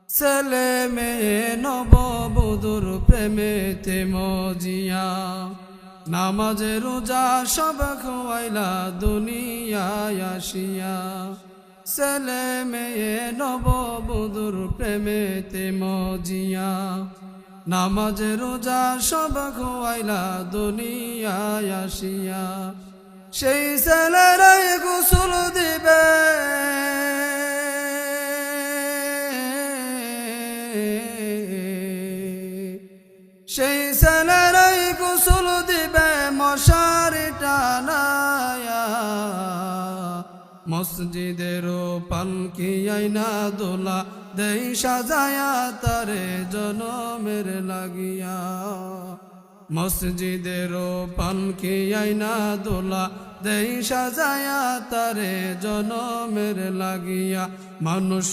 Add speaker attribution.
Speaker 1: ছেলে মেয়ে নববধূর প্রেমেতে মজিয়া নামাজে রোজা সব খোয়াইলা দুনিয়ায় আসিয়া ছেলে মেয়ে নববধূর প্রেমেতে মজিয়া নামাজে রোজা সব খোয়াইলা দুনিয়ায় আসিয়া সেই ছেলেরাই গোসল দিবে সেই ছেলেরাই গোসল দিবে মশারি টানায়া মসজিদের পালকি আইনা দোলা দেই সাজায়া তারে জনমের লাগিয়া মসজিদের পালকি আইনা দোলা দেই সাজায়া তারে জনমের লাগিয়া মানুষ